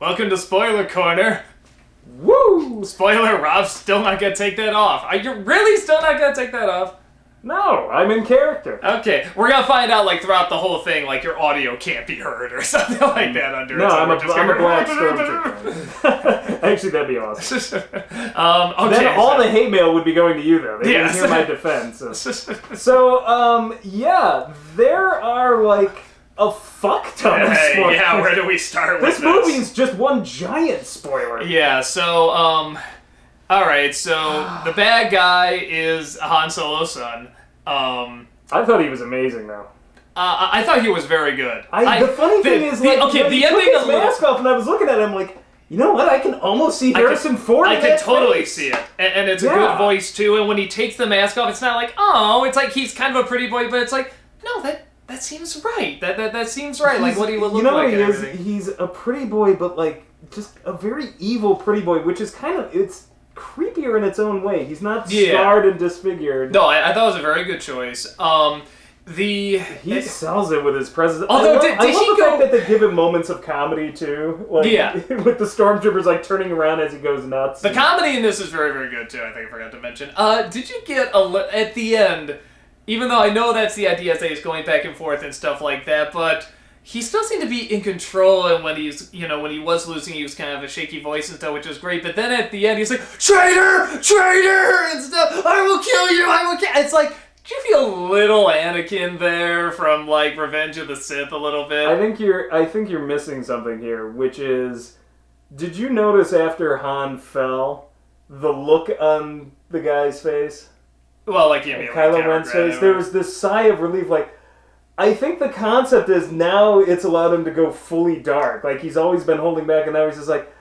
Welcome to Spoiler Corner. Woo! Spoiler, Rob's still not gonna take that off. Are you really still not gonna take that off? No, I'm in character. Okay, we're gonna find out, like, throughout the whole thing, like, your audio can't be heard or something like that under No, it. So I'm a black stormtrooper. Actually, that'd be awesome. Okay. Then all the hate mail would be going to you, though. They wouldn't hear my defense. Yeah, there are, like, a fuck ton of spoilers. Yeah, where do we start with this? This movie's just one giant spoiler. Yeah, so, alright, so the bad guy is Han Solo's son. I thought he was amazing, though. I thought he was very good. The funny thing is, like, okay, when the he ending took his mask off and I was looking at him, like, you know what? I can almost see Harrison Ford in I can totally face. see it. And it's a good voice, too. And when he takes the mask off, it's not like, oh, it's like he's kind of a pretty boy, but it's like, no, that seems right. That seems right. Like what he would look like. You know what he is? He's a pretty boy, but like just a very evil pretty boy, which is kind of it's creepier in its own way. He's not scarred and disfigured. No, I thought it was a very good choice. He sells it with his presence. Although, I love the fact that they give him moments of comedy too. Like, with the stormtroopers like turning around as he goes nuts. The comedy in this is very, very good too. I think I forgot to mention. Did you get at the end? Even though I know that's the idea that he's going back and forth and stuff like that, but he still seemed to be in control, and when when he was losing, he was kind of a shaky voice and stuff, which was great, but then at the end, he's like, traitor! Traitor! And stuff, I will kill you! I will kill. It's like, did you feel little Anakin there from, like, Revenge of the Sith a little bit? I think you're missing something here, which is, did you notice after Han fell, the look on the guy's face? Well, like you mean, Kylo Ren's face. There was this sigh of relief. Like, I think the concept is now it's allowed him to go fully dark. Like he's always been holding back, and now he's just like,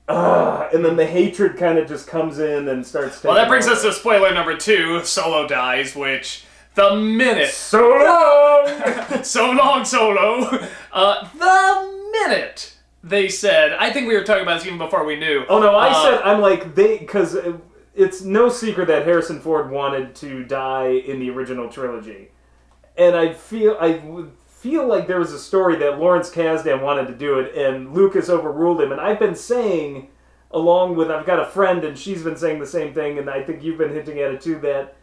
ah. And then the hatred kind of just comes in and starts. Well, that brings us to spoiler number 2. Solo dies, which the minute so long, so long, Solo. The minute they said, I think we were talking about this even before we knew. Oh no, I'm like because. It's no secret that Harrison Ford wanted to die in the original trilogy. And I would feel like there was a story that Lawrence Kasdan wanted to do it, and Lucas overruled him. And I've been saying, I've got a friend, and she's been saying the same thing, and I think you've been hinting at it too, that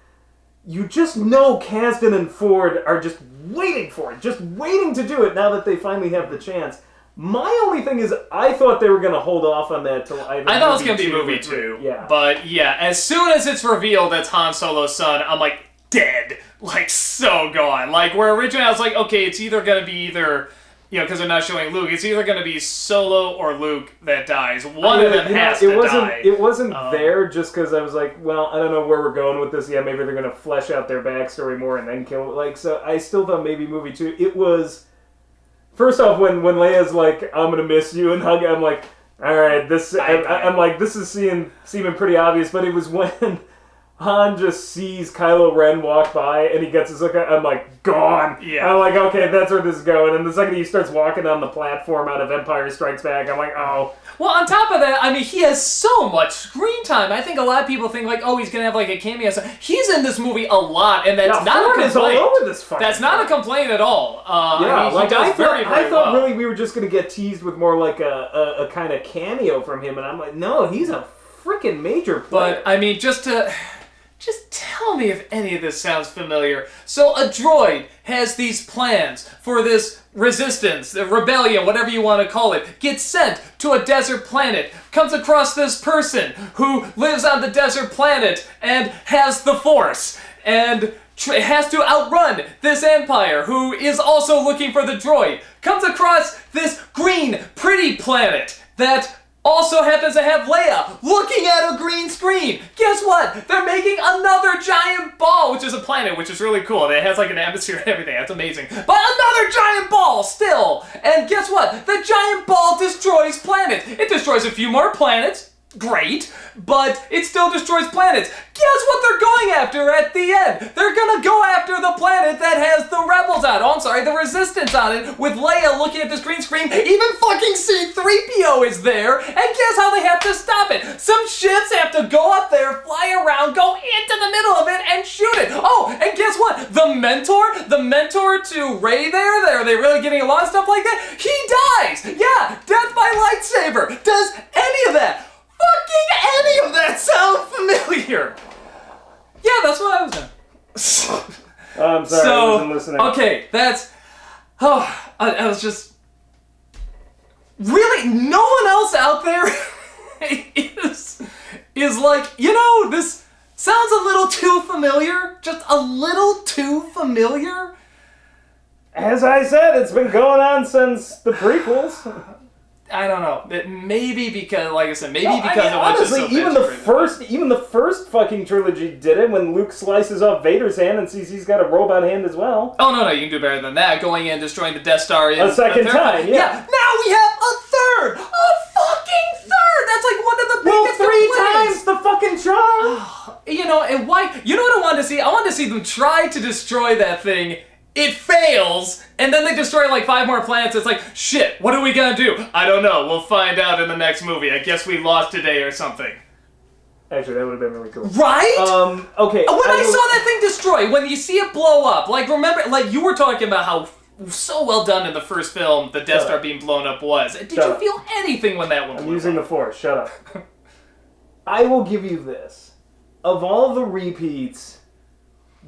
you just know Kasdan and Ford are just waiting for it, just waiting to do it now that they finally have the chance. My only thing is, I thought they were going to hold off on that till either I thought it was going to be movie 2. Yeah. But yeah, as soon as it's revealed that's Han Solo's son, I'm like, dead. Like, so gone. Like, where originally I was like, okay, it's either going to be because they're not showing Luke, it's either going to be Solo or Luke that dies. One of them has to die. It wasn't there just because I was like, well, I don't know where we're going with this yet. Maybe they're going to flesh out their backstory more and then kill it. Like, so I still thought maybe movie 2. It was... First off, when Leia's like, I'm gonna miss you and hug, I'm like, all right, I'm like, this is seeming pretty obvious, but it was when Han just sees Kylo Ren walk by and he gets his look, I'm like, gone. Yeah. I'm like, okay, that's where this is going. And the second he starts walking on the platform out of Empire Strikes Back, I'm like, oh. Well, on top of that, I mean, he has so much screen time. I think a lot of people think, like, oh, he's going to have, like, a cameo. He's in this movie a lot, and that's not a complaint. All over this that's not a complaint at all. I well. thought really we were just going to get teased with more like a kind of cameo from him, and I'm like, no, he's a freaking major player. But, I mean, just tell me if any of this sounds familiar. So a droid has these plans for this resistance, the rebellion, whatever you want to call it, gets sent to a desert planet, comes across this person who lives on the desert planet and has the Force, and has to outrun this Empire who is also looking for the droid, comes across this green, pretty planet that also happens to have Leia looking at a green screen. Guess what? They're making another giant ball, which is a planet, which is really cool. It has like an atmosphere and everything. That's amazing. But another giant ball still. And guess what? The giant ball destroys planets. It destroys a few more planets. Great, but it still destroys planets. Guess what they're going after at the end? They're gonna go after the planet that has the rebels on it. Oh, I'm sorry, the resistance on it, with Leia looking at this green screen. Even fucking C-3PO is there, and guess how they have to stop it? Some ships have to go up there, fly around, go into the middle of it, and shoot it. Oh, and guess what? The mentor to Rey there, are they really getting along, stuff like that? He dies! Yeah, death by lightsaber! lightsaber. Does any of that, sound familiar? Yeah, that's what I was doing. I'm sorry, I wasn't listening. Okay, I was just... Really, no one else out there is like, this sounds a little too familiar. Just a little too familiar. As I said, it's been going on since the prequels. I don't know. Maybe because, like I said, it was honestly, just so even the first fucking trilogy did it when Luke slices off Vader's hand and sees he's got a robot hand as well. Oh, no, you can do better than that. Going in, destroying the Death Star in a second time, yeah. Now we have a third! A fucking third! That's like one of the biggest three complaints. times the fucking charm! And why? You know what I wanted to see? I wanted to see them try to destroy that thing. It fails, and then they destroy like 5 more planets. It's like, shit, what are we gonna do? I don't know. We'll find out in the next movie. I guess we lost today or something. Actually, that would have been really cool. Right? Okay. When I saw that thing destroy, when you see it blow up, like, remember, like, you were talking about how so well done in the first film the Death Star being blown up was. Did you feel anything when that one blew up? I'm using the Force. Shut up. I will give you this. Of all the repeats...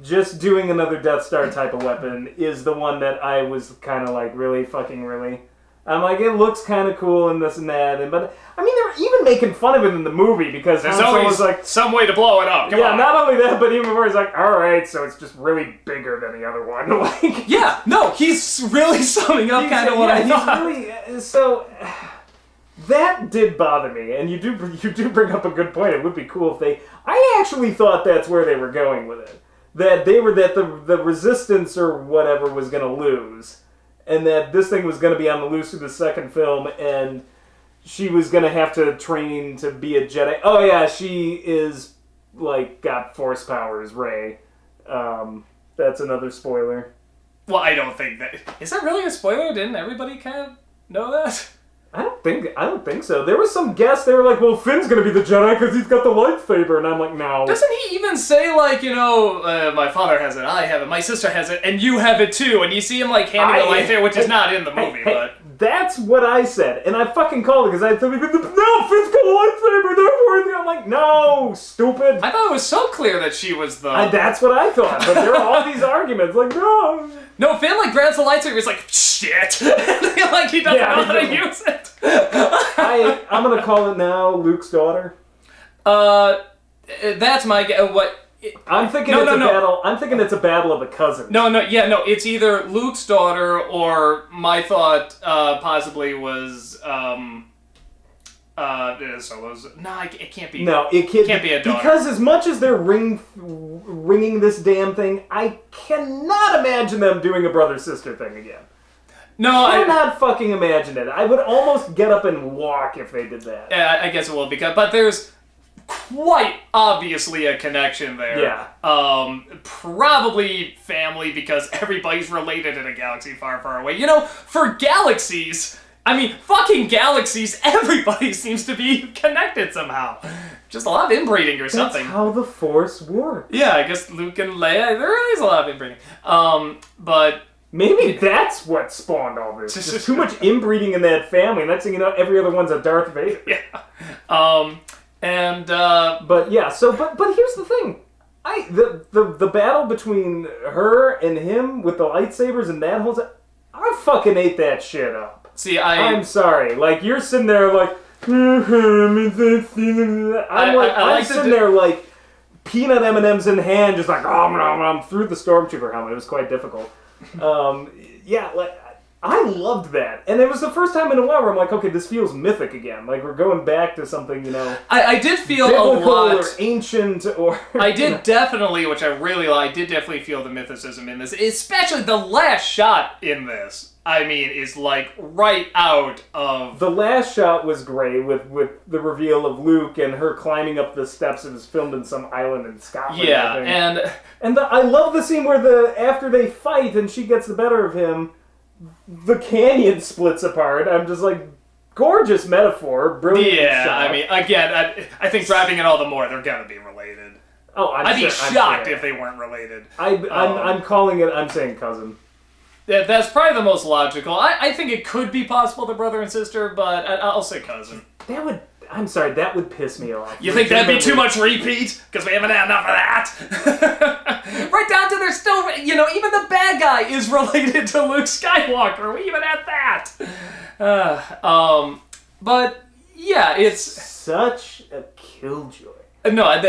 just doing another Death Star type of weapon is the one that I was kind of like, really? Fucking really? I'm like, it looks kind of cool and this and that. But, I mean, they're even making fun of it in the movie because there's always like, some way to blow it up. Come on. Not only that, but even before he's like, alright, so it's just really bigger than the other one. Like, yeah, no, he's really summing up kind of what I thought. He's really, so... That did bother me, and you do bring up a good point. It would be cool if they... I actually thought that's where they were going with it. That the Resistance or whatever was going to lose, and that this thing was going to be on the loose through the second film, and she was going to have to train to be a Jedi. Oh yeah, she is, like, got Force powers, Rey. That's another spoiler. Well, I don't think that... Is that really a spoiler? Didn't everybody kind of know that? I don't think so. There was some guess. They were like, well, Finn's gonna be the Jedi because he's got the lightsaber. And I'm like, no. Doesn't he even say, like, my father has it, I have it, my sister has it, and you have it too? And you see him, like, handing the lightsaber, which is not in the movie, but... That's what I said. And I fucking called it because I thought, no, Finn's got a lightsaber, therefore... I'm like, no, stupid. I thought it was so clear that she was the... That's what I thought. But there are all these arguments, like, no... No, Finn, like, grabs the lightsaber, he's like, shit! Like, he doesn't know how to use it. I'm gonna call it now Luke's daughter. That's my guess. I'm thinking battle. I'm thinking it's a battle of the cousins. No, it's either Luke's daughter or my thought possibly was Solo's. No, it can't be. No, it can't be a daughter. Because as much as they're ringing this damn thing, I cannot imagine them doing a brother-sister thing again. No, I cannot fucking imagine it. I would almost get up and walk if they did that. Yeah, I guess it will, but there's quite obviously a connection there. Yeah. Probably family because everybody's related in a galaxy far, far away. For galaxies, I mean, fucking galaxies, everybody seems to be connected somehow. Just a lot of inbreeding or something. That's how the Force works. Yeah, I guess Luke and Leia, there is a lot of inbreeding. But... Maybe that's what spawned all this. Just too much inbreeding in that family. Next thing you know, every other one's a Darth Vader. Yeah. But yeah, but here's the thing. The battle between her and him with the lightsabers and that whole... I fucking ate that shit up. See, I'm sorry. Like, you're sitting there like... I'm sitting there like peanut M&Ms in hand, just like through the stormtrooper helmet. It was quite difficult. Yeah, like I loved that, and it was the first time in a while where I'm like, okay, this feels mythic again. Like we're going back to something, I did feel a lot or ancient, or I did definitely, which I really like. I did definitely feel the mythicism in this, especially the last shot in this. I mean, is like right out of... The last shot was great with the reveal of Luke and her climbing up the steps. It was filmed in some island in Scotland. Yeah, I love the scene where after they fight and she gets the better of him, the canyon splits apart. I'm just like, gorgeous metaphor, brilliant shot. I mean, again, I think driving it all the more, they're gonna be related. Oh, I'd be shocked if they weren't related. I'm calling it. I'm saying cousin. That's probably the most logical. I think it could be possible the brother and sister, but I'll say cousin. I'm sorry, that would piss me off. You think that'd be too much repeat? Because we haven't had enough of that. Right down to there's still, even the bad guy is related to Luke Skywalker. We even had that. But yeah, it's such a killjoy. No,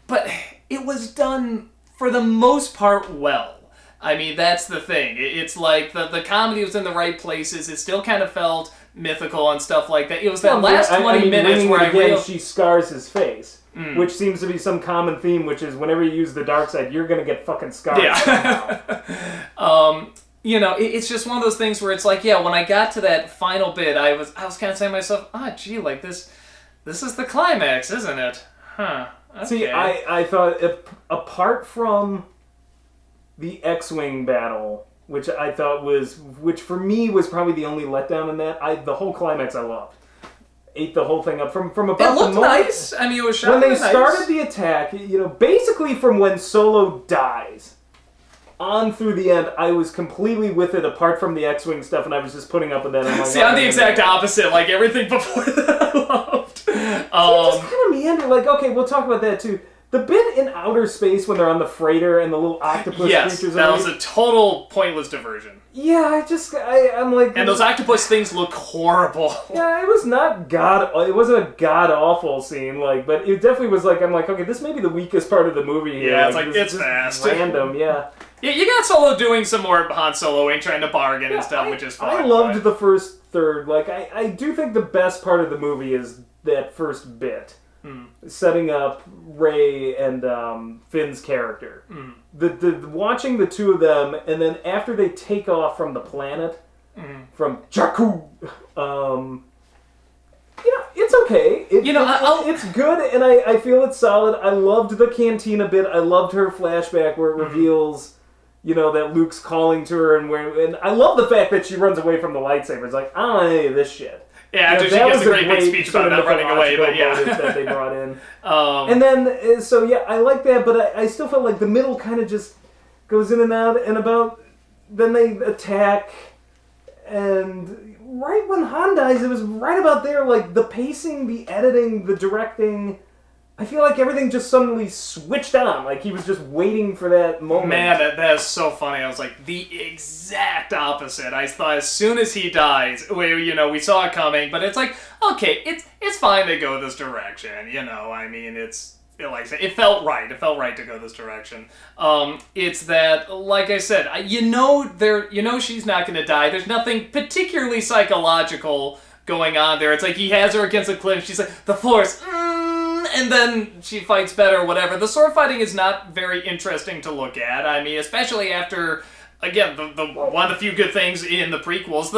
but it was done for the most part well. I mean, that's the thing. It's like the comedy was in the right places. It still kind of felt mythical and stuff like that. It was that last 20 minutes where I realized she scars his face, which seems to be some common theme, which is whenever you use the dark side, you're gonna get fucking scarred. Yeah. It's just one of those things where it's like, yeah, when I got to that final bit, I was kind of saying to myself, gee, like this is the climax, isn't it? Huh. Okay. See, I thought apart from the X-Wing battle, which for me was probably the only letdown in that. The whole climax I loved. Ate the whole thing up from about it looked the moment, nice. I mean, it was shot when they nice. started the attack. Basically from when Solo dies on through the end, I was completely with it. Apart from the X-Wing stuff, and I was just putting up with that. I'm like, see, I'm the exact opposite. Like everything before that, I loved. Just kind of meander. Like, okay, we'll talk about that too. The bit in outer space when they're on the freighter and the little octopus creatures. That was a total pointless diversion. Yeah, I'm like... And those octopus things look horrible. Yeah, it wasn't a god-awful scene, but it definitely was I'm like, okay, this may be the weakest part of the movie. Yeah, it's fast. Random, yeah. You got Solo doing some more Han Soloing, trying to bargain and stuff, which is fine. I loved the first third. I do think the best part of the movie is that first bit. Setting up Rey and Finn's character. The watching the two of them, and then after they take off from the planet, from Jakku, it's okay. It's good, and I feel it's solid. I loved the cantina bit. I loved her flashback where it reveals, that Luke's calling to her, and I love the fact that she runs away from the lightsaber. It's like, I don't know any of this shit. Yeah, after she gives a great big speech about not running away, but yeah. that they brought in. And then, I like that, but I still felt like the middle kind of just goes in and out, and then they attack, and right when Han dies, it was right about there, the pacing, the editing, the directing, I feel like everything just suddenly switched on. He was just waiting for that moment. Man, that is so funny. I was like, the exact opposite. I thought as soon as he dies, we saw it coming, but it's like, okay, it's fine to go this direction. I mean, it felt right. It felt right to go this direction. It's that, like I said, she's not going to die. There's nothing particularly psychological going on there. It's like he has her against a cliff. She's like, the Force, and then she fights better or whatever. The sword fighting is not very interesting to look at. I mean, especially after, again, the one of the few good things in the prequels.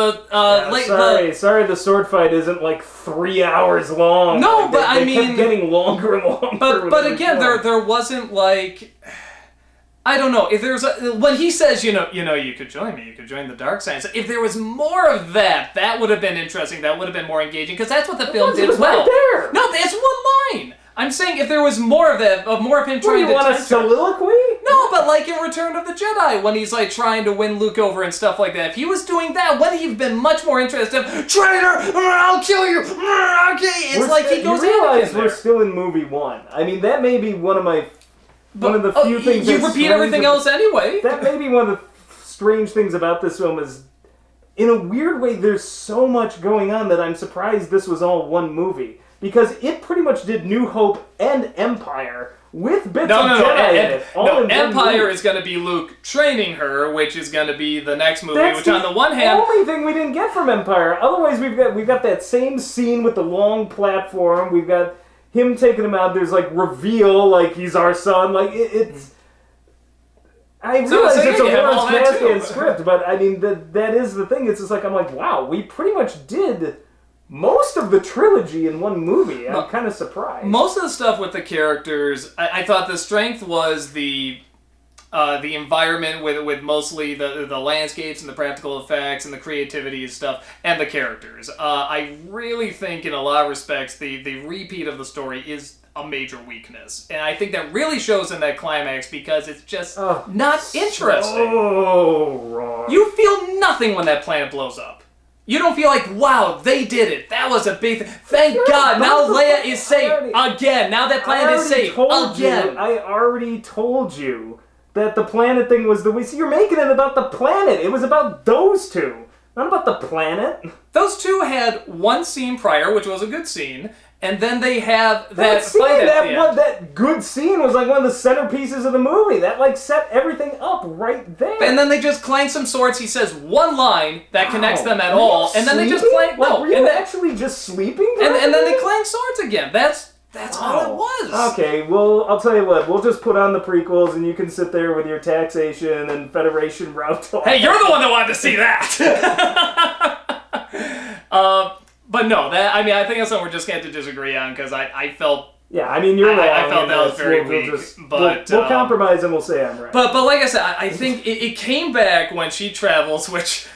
Sorry, the sword fight isn't 3 hours long. No, but they kept getting longer and longer. But again, there wasn't I don't know, if there's when he says, you could join me, you could join the dark side. If there was more of that would have been interesting, that would have been more engaging, because that's what the film did well. Right there. No, that's one line. I'm saying if there was more of that, more of him trying to... You want a soliloquy? No, but in Return of the Jedi, when he's trying to win Luke over and stuff like that, if he was doing that, wouldn't he have been much more interested? Traitor! I'll kill you! Okay, it's he goes in. You realize we're still in movie one. I mean, that may be one of the few things. You repeat everything else anyway. That may be one of the strange things about this film is, in a weird way, there's so much going on that I'm surprised this was all one movie. Because it pretty much did New Hope and Empire with bits of Jedi in it. Empire is going to be Luke training her, which is going to be the next movie. On the one hand, the only thing we didn't get from Empire. Otherwise, we've got that same scene with the long platform. We've got him taking him out. There's reveal, he's our son. It's. I realize it's a Lawrence Kasdan script, but I mean that is the thing. It's just I'm like, wow, we pretty much did most of the trilogy in one movie. I'm kind of surprised. Most of the stuff with the characters, I thought the strength was the the environment with mostly the landscapes and the practical effects and the creativity and stuff, and the characters. I really think in a lot of respects the repeat of the story is a major weakness. And I think that really shows in that climax because it's just not interesting. So wrong. You feel nothing when that planet blows up. You don't feel like, wow, they did it. That was a big thing. Thank God, now Leia is safe again. Now that planet is safe again. I already told you that the planet thing was the way. See, you're making it about the planet. It was about those two, not about the planet. Those two had one scene prior, which was a good scene, and then they have that fight at the end. That good scene was like one of the centerpieces of the movie. That like set everything up right there. And then they just clang some swords. He says one line that connects them at all, and then they just clang. Were you actually just sleeping? And then they clang swords again. That's all it was. Okay, well, I'll tell you what. We'll just put on the prequels, and you can sit there with your taxation and Federation route talk. Hey, you're the one that wanted to see that. But no, I think that's something we're just going to have to disagree on because I felt. Yeah, I mean you're wrong. I felt that was very weak. We'll compromise and we'll say I'm right. But like I said, I think it came back when she travels, which.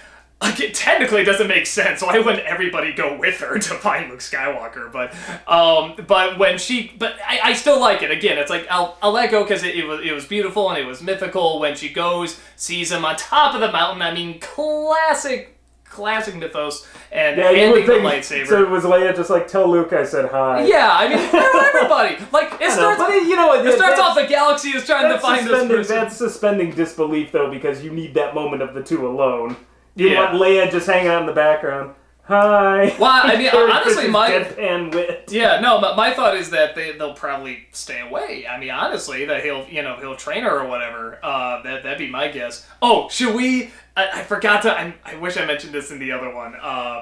Like, it technically doesn't make sense. Why wouldn't everybody go with her to find Luke Skywalker? But I still like it. Again, it's like I'll let go because it was beautiful and it was mythical when she goes, sees him on top of the mountain. I mean, classic mythos and handing the lightsaber. So was Leia just like, tell Luke I said hi? Yeah, I mean, everybody. Like it starts. It starts off the galaxy is trying to find this person. That's suspending disbelief though, because you need that moment of the two alone. You want Leia just hang out in the background. Hi. Well, I mean, honestly, deadpan wit. Yeah, no, but my thought is that they'll probably stay away. I mean, honestly, that he'll train her or whatever. That'd be my guess. Oh, should we? I forgot to. I wish I mentioned this in the other one.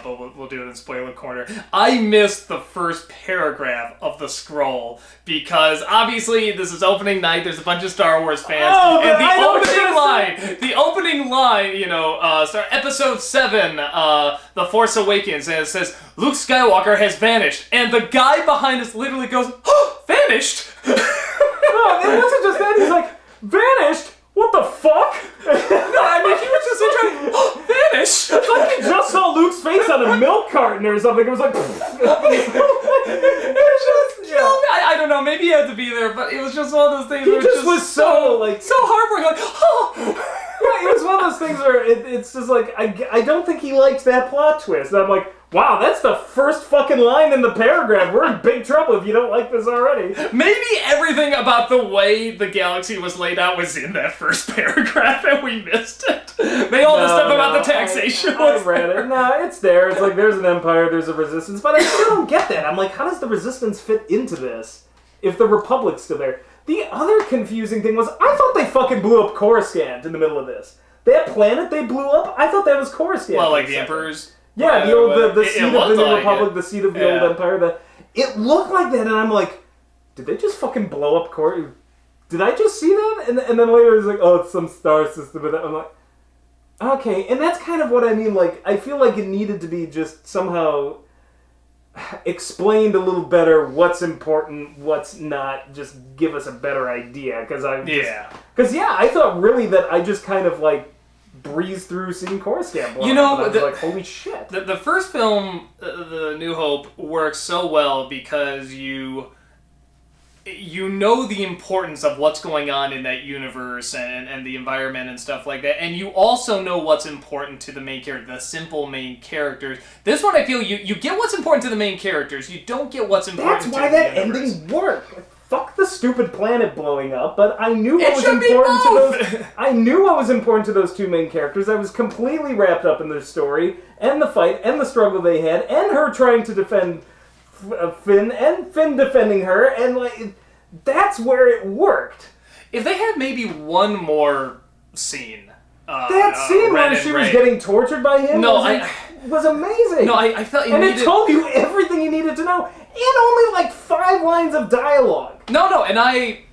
But we'll do it in spoiler corner. I missed the first paragraph of the scroll because obviously this is opening night. There's a bunch of Star Wars fans, and the opening line, episode 7, The Force Awakens, and it says Luke Skywalker has vanished, and the guy behind us literally goes, "Oh, vanished." No, it wasn't just that. He's like, vanished. What the fuck? No, I mean, he was just trying to vanish. It's like he just saw Luke's face on a milk carton or something. It was like... it was just... I don't know, maybe he had to be there, but it was just one of those things he just was so heartbreaking. Like, oh! Yeah, it was one of those things where it's just like, I don't think he likes that plot twist. And I'm like, wow, that's the first fucking line in the paragraph. We're in big trouble if you don't like this already. Maybe everything about the way the galaxy was laid out was in that first paragraph and we missed it. Maybe all the stuff about the taxation was read it. No, it's there. It's like there's an empire, there's a resistance. But I still don't get that. I'm like, how does the resistance fit into this if the Republic's still there? The other confusing thing was, I thought they fucking blew up Coruscant in the middle of this. That planet they blew up, I thought that was Coruscant. Well, like the Emperor's... Yeah, the seat of the New Republic, the seat of the old Empire. It looked like that, and I'm like, did they just fucking blow up Coruscant? Did I just see that? And then later it's like, oh, it's some star system. And I'm like, okay. And that's kind of what I mean. Like, I feel like it needed to be just somehow explained a little better what's important, what's not. Just give us a better idea. Because I thought really that I just kind of like breezed through seeing Coruscant blow up. I was like, holy shit. The first film, The New Hope, works so well because you know the importance of what's going on in that universe and the environment and stuff like that, and you also know what's important to the main character, the simple main characters. This one, I feel you get what's important to the main characters, you don't get what's important to the universe. That's why that ending worked. Fuck the stupid planet blowing up, but I knew what was important to those. I knew what was important to those two main characters. I was completely wrapped up in their story and the fight and the struggle they had, and her trying to defend Finn and Finn defending her, and like that's where it worked. If they had maybe one more scene, that scene where she was getting tortured by him, was amazing. No, I felt it told you everything you needed to know. In only like 5 lines of dialogue. No, and I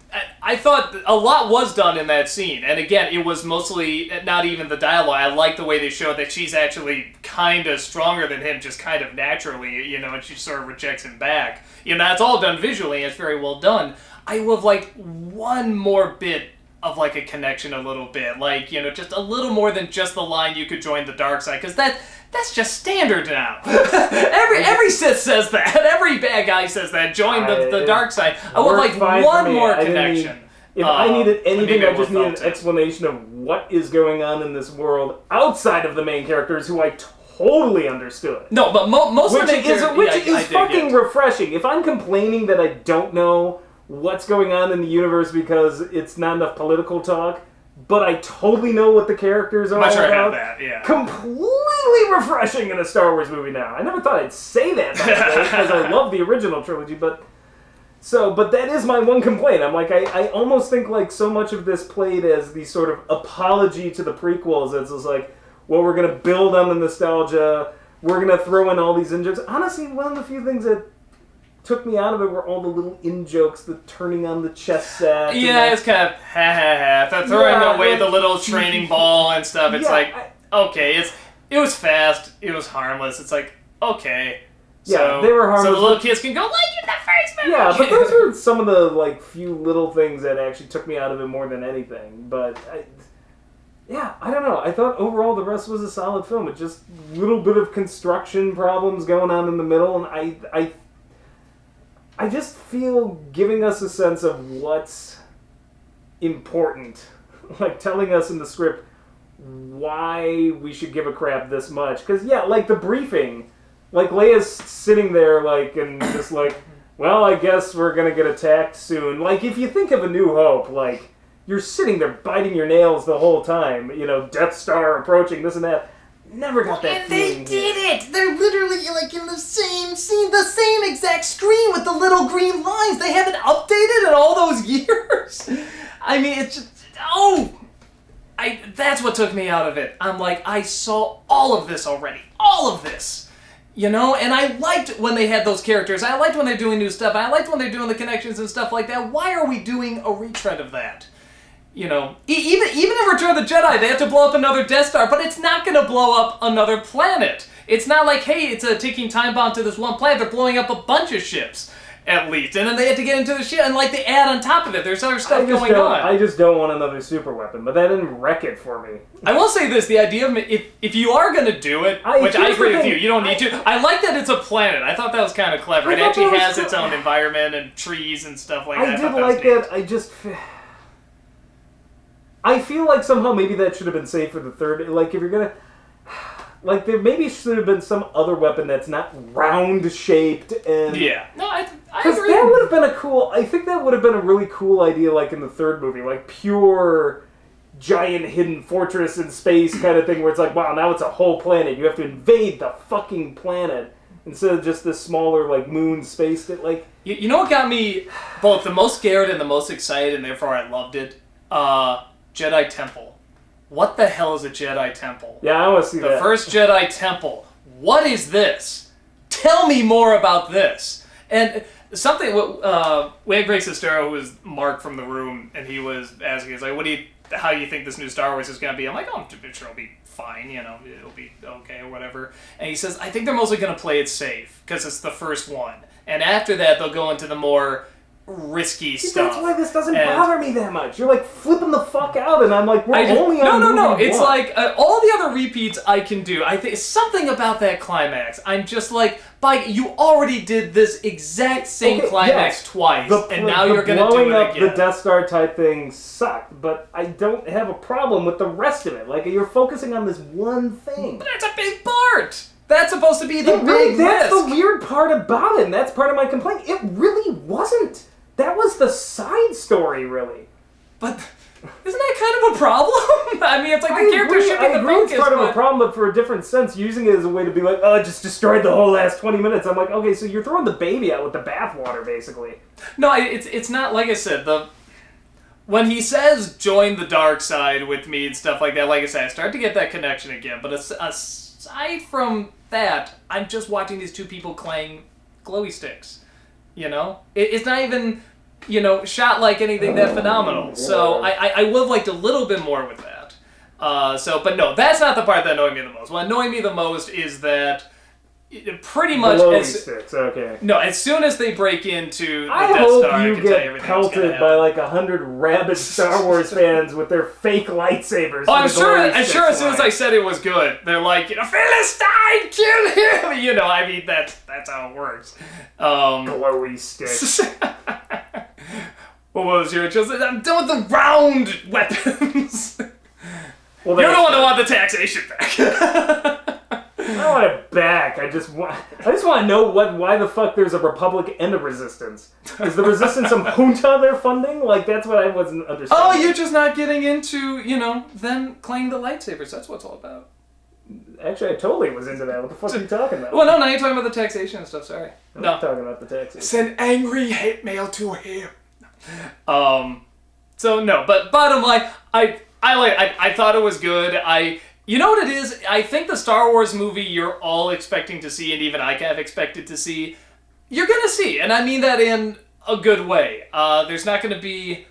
thought a lot was done in that scene. And again, it was mostly not even the dialogue. I like the way they showed that she's actually kind of stronger than him, just kind of naturally, and she sort of rejects him back. That's all done visually, and it's very well done. I would have liked one more bit of like a connection a little bit, like, you know, just a little more than just the line "you could join the dark side," because that's just standard now. every Sith says that. Every bad guy says that. Join the dark side. I would like one more connection. If I needed anything, I just needed an explanation of what is going on in this world outside of the main characters, who I totally understood. No, but most of the main characters, which is fucking refreshing. If I'm complaining that I don't know what's going on in the universe because it's not enough political talk, but I totally know what the characters are all about. Have that, yeah. Completely refreshing in a Star Wars movie now. I never thought I'd say that, by the way, because I love the original trilogy, but that is my one complaint. I'm like, I almost think like so much of this played as the sort of apology to the prequels. It's just like, well, we're going to build on the nostalgia, we're going to throw in all these in-jokes. Honestly, one of the few things that took me out of it were all the little in-jokes, the turning on the chess set. Yeah, it's kind of ha-ha-ha. Throwing away the little training ball and stuff. It's okay, it was fast, it was harmless. It's like, okay. Yeah, they were harmless. So the little kids can go, like in the first movie. Yeah, but those were some of the like few little things that actually took me out of it more than anything. But I don't know. I thought overall the rest was a solid film. It just a little bit of construction problems going on in the middle, and I just feel giving us a sense of what's important, like telling us in the script why we should give a crap this much. Because like the briefing. Like, Leia's sitting there, like, and just like, well, I guess we're gonna get attacked soon. Like, if you think of A New Hope, like, you're sitting there biting your nails the whole time, you know, Death Star approaching, this and that. Never got that feeling. And they did it! They're literally, like, in the same scene, the same exact screen with the little green lines. They haven't updated in all those years. I mean, it's just, that's what took me out of it. I'm like, I saw all of this already. All of this. You know, and I liked when they had those characters. I liked when they're doing new stuff. I liked when they're doing the connections and stuff like that. Why are we doing a retread of that? You know, even in Return of the Jedi, they have to blow up another Death Star, but it's not going to blow up another planet. It's not like, hey, it's a ticking time bomb to this one planet. They're blowing up a bunch of ships, at least. And then they have to get into the ship, and like they add on top of it. There's other stuff going on. I just don't want another super weapon, but that didn't wreck it for me. I will say this, the idea of, if you are going to do it, which I agree with you don't need to. I like that it's a planet. I thought that was kind of clever. It actually has its own environment and trees and stuff like that. I did like that. I feel like somehow maybe that should have been saved for the third. Like, if you're going to... Like, there maybe should have been some other weapon that's not round-shaped and... Yeah. No, I agree. Because that would have been a cool... I think that would have been a really cool idea, like, in the third movie. Like, pure, giant hidden fortress in space kind of thing, where it's like, wow, now it's a whole planet. You have to invade the fucking planet instead of just this smaller, like, moon space that, like... You know what got me both the most scared and the most excited, and therefore I loved it? Jedi Temple. What the hell is a Jedi Temple? Yeah, I want to see that. The first Jedi Temple. What is this? Tell me more about this. And something, we had Greg Sestero, who was Mark from the room, and he was asking, he's like, how do you think this new Star Wars is going to be? I'm like, I'm sure it'll be fine, you know, it'll be okay or whatever. And he says, I think they're mostly going to play it safe, because it's the first one. And after that, they'll go into the more risky stuff. That's why this doesn't bother me that much. You're like flipping the fuck out, and I'm like, we're only on movie one. It's like all the other repeats I can do. I think something about that climax. I'm just like, you already did this exact same climax twice, and now you're going to do it again. Blowing up the Death Star type thing sucked, but I don't have a problem with the rest of it. Like, you're focusing on this one thing. But that's a big part. That's supposed to be the big risk. That's the weird part about it, and that's part of my complaint. It really wasn't. That was the side story, really. But isn't that kind of a problem? I mean, it's like the character should be the focus. It's part of a problem, but for a different sense, using it as a way to be like, oh, I just destroyed the whole last 20 minutes. I'm like, okay, so you're throwing the baby out with the bathwater, basically. No, it's not, like I said, when he says, join the dark side with me and stuff like that, like I said, I start to get that connection again. But aside from that, I'm just watching these two people clang glowy sticks. You know? It's not even, shot like anything that phenomenal. So I would have liked a little bit more with that. But no, that's not the part that annoyed me the most. What annoyed me the most is that pretty much Glowy sticks, okay. No, as soon as they break into the I Death hope Star, I you can tell you get everything that's gonna pelted happen. by like 100 rabid Star Wars fans with their fake lightsabers. Oh, I'm from the glowy sure sticks as soon as I line. said it was good, they're like, Philistine, kill him! You know, I mean, that's how it works. Glowy sticks. What was your choice? I'm done with the round weapons. Well, You're the one that want the taxation back. I want it back. I just want to know why the fuck there's a Republic and a Resistance. Is the Resistance some junta they're funding? Like, that's what I wasn't understanding. Oh, you're just not getting into, them claiming the lightsabers. That's what it's all about. Actually, I totally was into that. What the fuck are you talking about? Well, no, now you're talking about the taxation and stuff. Sorry. I'm No. not talking about the taxes. Send angry hate mail to him. So no, but bottom line, I thought it was good. You know what it is? I think the Star Wars movie you're all expecting to see, and even I have expected to see, you're gonna see, and I mean that in a good way. There's not gonna be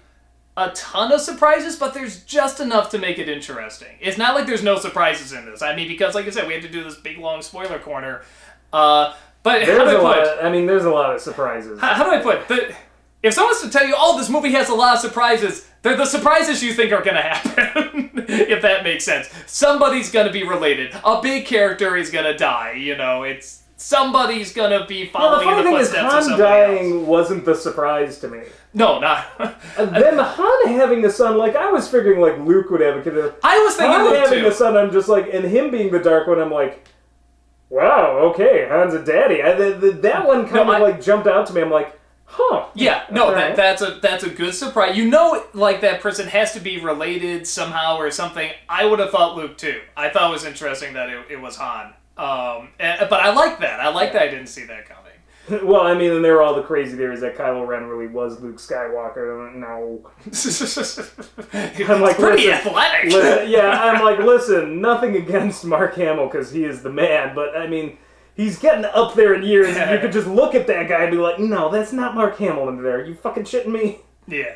a ton of surprises, but there's just enough to make it interesting. It's not like there's no surprises in this. I mean, because like I said, we had to do this big long spoiler corner. But There's there's a lot of surprises. how do I put if someone's to tell you, oh, this movie has a lot of surprises, they're the surprises you think are going to happen, if that makes sense. Somebody's going to be related. A big character is going to die, it's somebody's going to be following in the footsteps of Han somebody dying else. wasn't the surprise to me. No, not. Then Han having a son, like, I was figuring, like, Luke would have a kid. I was thinking Han Luke having too. a son, I'm just like, and him being the Dark One, I'm like, wow, okay, Han's a daddy. That one kind of jumped out to me. I'm like, huh. Yeah, no, Alright. that's a good surprise. Like that person has to be related somehow or something. I would have thought Luke too. I thought it was interesting that it was Han. But I like that. I like that I didn't see that coming. Well, I mean, and there were all the crazy theories that Kylo Ren really was Luke Skywalker. No. I'm like, pretty listen, athletic. I'm like, listen, nothing against Mark Hamill because he is the man, but I mean, he's getting up there in years, and you could just look at that guy and be like, no, that's not Mark Hamill in there. You fucking shitting me? Yeah.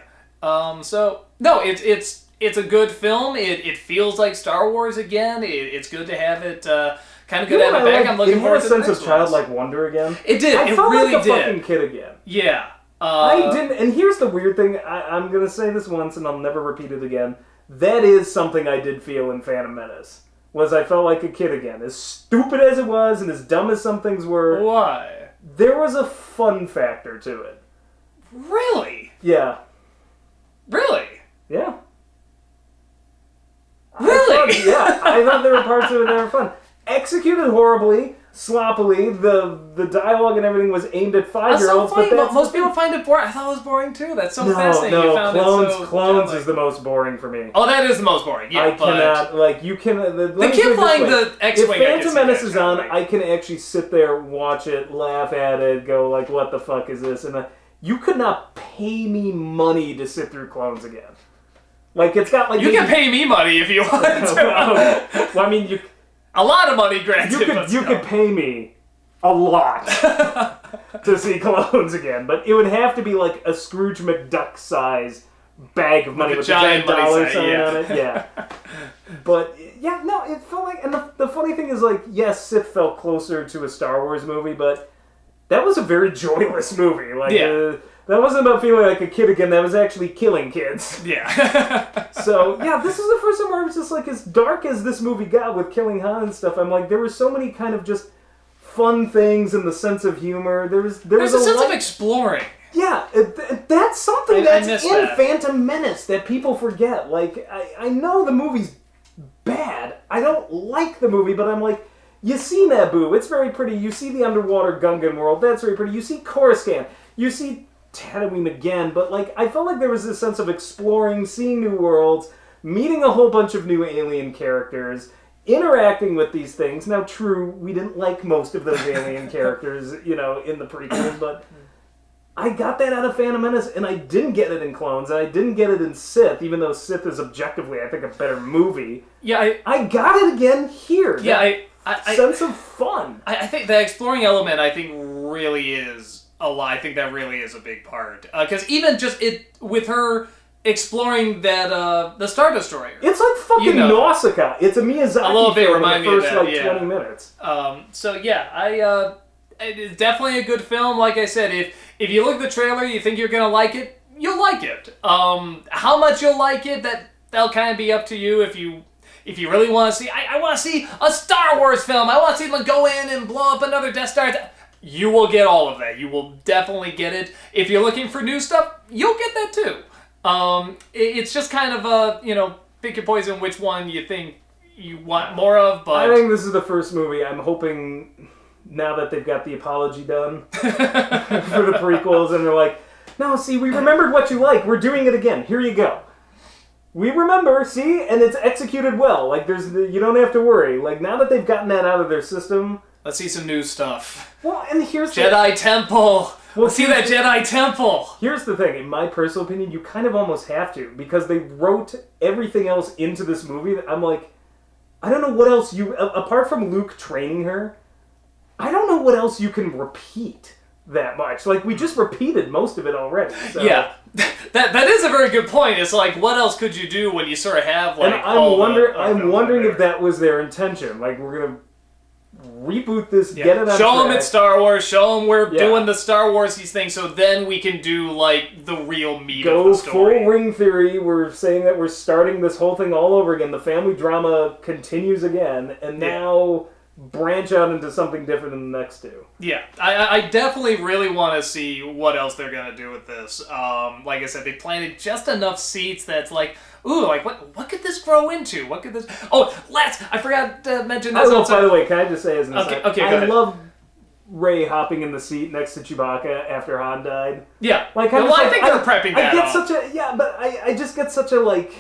So no, it's a good film. It feels like Star Wars again. It's good to have it. Kind of good to have it back. I'm looking forward to the It had a sense next of childlike wonder again. It did. I It felt really like a did. fucking kid again. Yeah. I didn't, and here's the weird thing. I'm gonna say this once, and I'll never repeat it again. That is something I did feel in Phantom Menace. Was I felt like a kid again. As stupid as it was, and as dumb as some things were. Why? There was a fun factor to it. Really? Yeah. Really? Yeah. Really? I thought there were parts of it that were fun. Executed horribly, sloppily. The dialogue and everything was aimed at 5-year-olds. That's so funny. But Most people find it boring. I thought it was boring too. That's so fascinating. You found Clones. it so Clones childlike. is the most boring for me. Oh, that is the most boring. Yeah, I cannot, like, you can... The kid flying the X-Wing, If Phantom Menace is on, like. I can actually sit there, watch it, laugh at it, go, like, what the fuck is this? And you could not pay me money to sit through Clones again. Like, it's got, like... You can pay me money if you want to. Well, I mean, you... A lot of money, granted. You could pay me a lot to see Clones again, but it would have to be like a Scrooge McDuck size bag of money with a giant money dollar sign, sign on it. Yeah. But yeah, no, it felt like, and the funny thing is, like, yes, Sith felt closer to a Star Wars movie, but that was a very joyless movie. Like, that wasn't about feeling like a kid again. That was actually killing kids. Yeah. So, yeah, this is the first time where I was just like, as dark as this movie got with killing Han and stuff, I'm like, there were so many kind of just fun things and the sense of humor. There's a sense of exploring. Yeah, that's something I that's miss in that. Phantom Menace that people forget. Like, I know the movie's bad. I don't like the movie, but I'm like, you see Naboo, it's very pretty. You see the underwater Gungan world, that's very pretty. You see Coruscant. You see Tatooine again, but like I felt like there was this sense of exploring, seeing new worlds, meeting a whole bunch of new alien characters, interacting with these things. Now, true, we didn't like most of those alien characters, in the prequels, but I got that out of Phantom Menace, and I didn't get it in Clones, and I didn't get it in Sith, even though Sith is objectively, I think, a better movie. Yeah, I got it again here. Yeah, sense of fun. I think the exploring element, really is a lot. I think that really is a big part. Because even just it with her exploring that the Star Destroyer. It's like fucking Nausicaa. It's a Miyazaki a little bit film remind in me the of first that, 20 minutes. So yeah, it's definitely a good film. Like I said, if you look at the trailer, you think you're gonna like it, you'll like it. How much you'll like it, that'll kind of be up to you. If you really want to see, I want to see a Star Wars film. I want to see them go in and blow up another Death Star. You will get all of that. You will definitely get it. If you're looking for new stuff, you'll get that too. It's just kind of a, pick your poison, which one you think you want more of. But I think this is the first movie. I'm hoping now that they've got the apology done for the prequels, and they're like, no, see, we remembered what you like. We're doing it again. Here you go. We remember, see, and it's executed well. Like, you don't have to worry. Like, now that they've gotten that out of their system, let's see some new stuff. Well, and here's Jedi Temple. Let's see that Jedi Temple. Here's the thing. In my personal opinion, you kind of almost have to, because they wrote everything else into this movie. I'm like, I don't know what else apart from Luke training her, I don't know what else you can repeat that much. Like, we just repeated most of it already. So. Yeah. That is a very good point. It's like, what else could you do when you sort of have, like, and I'm wondering if that was their intention. Like, we're going to reboot this, get it on show them track. it's Star Wars, show them we're doing the Star Wars-y thing, so then we can do, like, the real meat of the story. Full ring theory. We're saying that we're starting this whole thing all over again. The family drama continues again, and now branch out into something different in the next two. Yeah, I definitely really want to see what else they're going to do with this. Like I said, they planted just enough seeds that's like, ooh, like, what could this grow into? What could this... Oh, I forgot to mention this. By the way, can I just say as an aside, go I ahead. love Rey hopping in the seat next to Chewbacca after Han died. Yeah. Like, I think they're prepping that up. I just get such a, like...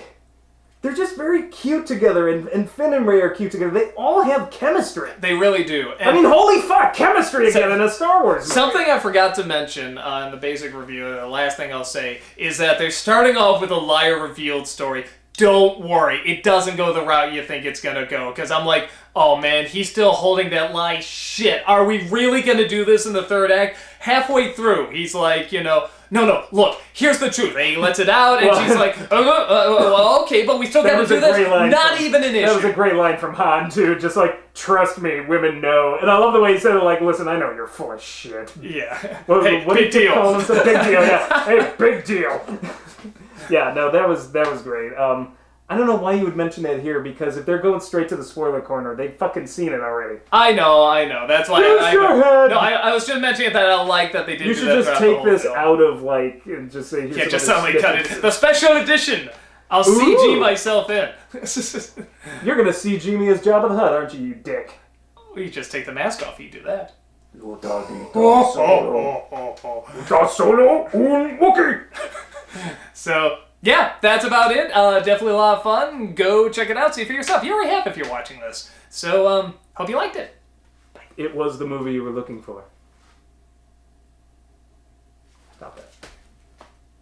They're just very cute together, and Finn and Rey are cute together. They all have chemistry. They really do. And I mean, holy fuck, chemistry again in a Star Wars movie. Something I forgot to mention in the basic review, the last thing I'll say, is that they're starting off with a liar revealed story. Don't worry, it doesn't go the route you think it's gonna go. Because I'm like, oh man, he's still holding that lie. Shit, are we really gonna do this in the third act? Halfway through, he's like, no, look, here's the truth. And he lets it out, and she's like, well, okay, but we still got to do this. Not even an issue. That was a great line from Han, too. Just like, trust me, women know. And I love the way he said it, like, listen, I know you're full of shit. Yeah. What big deal. Big deal, yeah. Hey, big deal. Yeah, no, that was great. I don't know why you would mention that here, because if they're going straight to the spoiler corner, they've fucking seen it already. I know. That's why I was just mentioning that I like that they did. You should just take this out of, like, and just say, yeah, just suddenly cut it. The special edition. I'll CG myself in. You're gonna CG me as Jabba the Hutt, aren't you, you dick? You just take the mask off. You do that. Solo un Wookiee. So. Yeah, that's about it. Definitely a lot of fun. Go check it out, see for yourself. You already have if you're watching this. So, hope you liked it. It was the movie you were looking for.